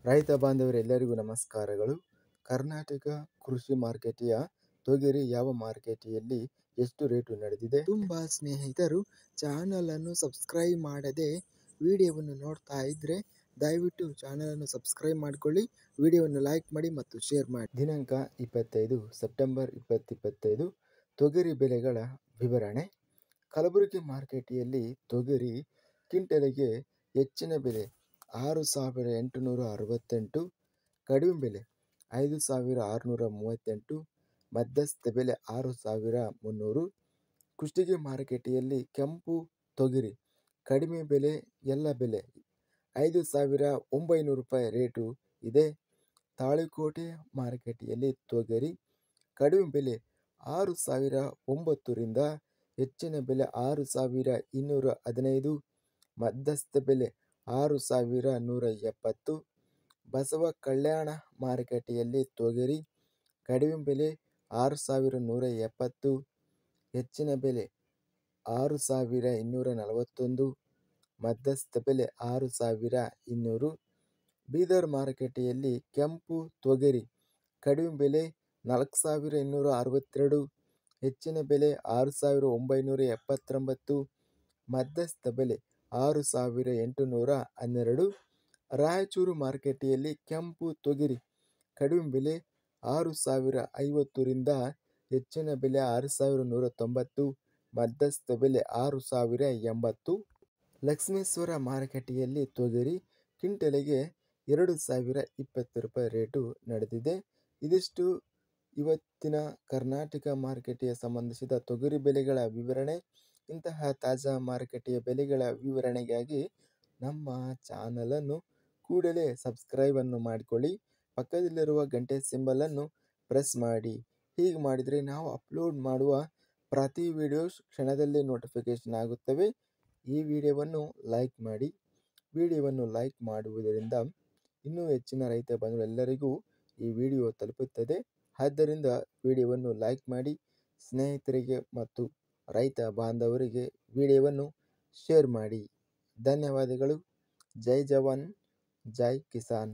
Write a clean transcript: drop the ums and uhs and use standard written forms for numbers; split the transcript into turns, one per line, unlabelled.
ರೈತ ಬಾಂಧವರೆಲ್ಲರಿಗೂ ನಮಸ್ಕಾರಗಳು. ಕರ್ನಾಟಕ ಕೃಷಿ ಮಾರುಕಟ್ಟೆಯ ತೊಗರಿ ಯಾವ ಮಾರುಕಟ್ಟೆಯಲ್ಲಿ ಎಷ್ಟು ರೇಟು ನಡೆದಿದೆ?
ತುಂಬ ಸ್ನೇಹಿತರು ಚಾನಲನ್ನು ಸಬ್ಸ್ಕ್ರೈಬ್ ಮಾಡದೆ ವಿಡಿಯೋವನ್ನು ನೋಡ್ತಾ ಇದ್ದರೆ ದಯವಿಟ್ಟು ಚಾನಲನ್ನು ಸಬ್ಸ್ಕ್ರೈಬ್ ಮಾಡಿಕೊಳ್ಳಿ, ವಿಡಿಯೋವನ್ನು ಲೈಕ್ ಮಾಡಿ ಮತ್ತು ಶೇರ್ ಮಾಡಿ.
ದಿನಾಂಕ 25 ಸೆಪ್ಟೆಂಬರ್ 2025 ತೊಗರಿ ಬೆಲೆಗಳ ವಿವರಣೆ. ಕಲಬುರಗಿ ಮಾರುಕಟ್ಟೆಯಲ್ಲಿ ತೊಗರಿ ಕ್ವಿಂಟಲಿಗೆ ಹೆಚ್ಚಿನ ಬೆಲೆ 6,868, ಕಡಿಮೆ ಬೆಲೆ 5,638, ಮಧ್ಯಸ್ಥ ಬೆಲೆ 6,300. ಕುಷ್ಟಗಿ ಮಾರುಕಟ್ಟೆಯಲ್ಲಿ ಕೆಂಪು ತೊಗರಿ ಕಡಿಮೆ ಬೆಲೆ ಎಲ್ಲ ಬೆಲೆ 5,900 ರೂಪಾಯಿ ರೇಟು ಇದೆ. ತಾಳಿಕೋಟೆ ಮಾರುಕಟ್ಟೆಯಲ್ಲಿ ತೊಗರಿ ಕಡಿಮೆ ಬೆಲೆ 6,009 ರಿಂದ ಹೆಚ್ಚಿನ ಬೆಲೆ 6,215, ಮಧ್ಯಸ್ಥ ಬೆಲೆ 6,170. ಬಸವ ಕಲ್ಯಾಣ ಮಾರುಕಟ್ಟೆಯಲ್ಲಿ ತೊಗರಿ ಕಡಿಮೆ ಬೆಲೆ 6,170, ಹೆಚ್ಚಿನ ಬೆಲೆ 6,241, ಮಧ್ಯಸ್ಥ ಬೆಲೆ 6,200. ಬೀದರ್ ಮಾರುಕಟ್ಟೆಯಲ್ಲಿ ಕೆಂಪು ತೊಗರಿ ಕಡಿಮೆ ಬೆಲೆ 4,262, ಹೆಚ್ಚಿನ ಬೆಲೆ 6,979, ಮಧ್ಯಸ್ಥ ಬೆಲೆ 6,812. ರಾಯಚೂರು ಮಾರುಕಟ್ಟೆಯಲ್ಲಿ ಕೆಂಪು ತೊಗರಿ ಕಡಿಮೆ ಬೆಲೆ 6,050 ರಿಂದ ಹೆಚ್ಚಿನ ಬೆಲೆ 6,190, ಮಧ್ಯಸ್ಥ ಬೆಲೆ 6,080. ಲಕ್ಷ್ಮೇಶ್ವರ ಮಾರುಕಟ್ಟೆಯಲ್ಲಿ ತೊಗರಿ ಕ್ವಿಂಟಲಿಗೆ 2,020 ರೂಪಾಯಿ ರೇಟು ನಡೆದಿದೆ. ಇದಿಷ್ಟು ಇವತ್ತಿನ ಕರ್ನಾಟಕ ಮಾರುಕಟ್ಟೆಯ ಸಂಬಂಧಿಸಿದ ತೊಗರಿ ಬೆಲೆಗಳ ವಿವರಣೆ. ಇಂತಹ ತಾಜಾ ಮಾರುಕಟ್ಟೆಯ ಬೆಲೆಗಳ ವಿವರಣೆಗಾಗಿ ನಮ್ಮ ಚಾನಲನ್ನು ಕೂಡಲೇ ಸಬ್ಸ್ಕ್ರೈಬನ್ನು ಮಾಡಿಕೊಳ್ಳಿ, ಪಕ್ಕದಲ್ಲಿರುವ ಗಂಟೆ ಸಿಂಬಲನ್ನು ಪ್ರೆಸ್ ಮಾಡಿ. ಹೀಗೆ ಮಾಡಿದರೆ ನಾವು ಅಪ್ಲೋಡ್ ಮಾಡುವ ಪ್ರತಿ ವಿಡಿಯೋಸ್ ಕ್ಷಣದಲ್ಲೇ ನೋಟಿಫಿಕೇಷನ್ ಆಗುತ್ತವೆ. ಈ ವಿಡಿಯೋವನ್ನು ಲೈಕ್ ಮಾಡಿ. ವಿಡಿಯೋವನ್ನು ಲೈಕ್ ಮಾಡುವುದರಿಂದ ಇನ್ನೂ ಹೆಚ್ಚಿನ ರೈತ ಬಂಧುಗಳೆಲ್ಲರಿಗೂ ಈ ವಿಡಿಯೋ ತಲುಪುತ್ತದೆ. ಆದ್ದರಿಂದ ವಿಡಿಯೋವನ್ನು ಲೈಕ್ ಮಾಡಿ, ಸ್ನೇಹಿತರಿಗೆ ಮತ್ತು ರೈತ ಬಾಂಧವರಿಗೆ ವಿಡಿಯೋವನ್ನು ಶೇರ್ ಮಾಡಿ. ಧನ್ಯವಾದಗಳು. ಜೈ ಜವಾನ್, ಜೈ ಕಿಸಾನ್.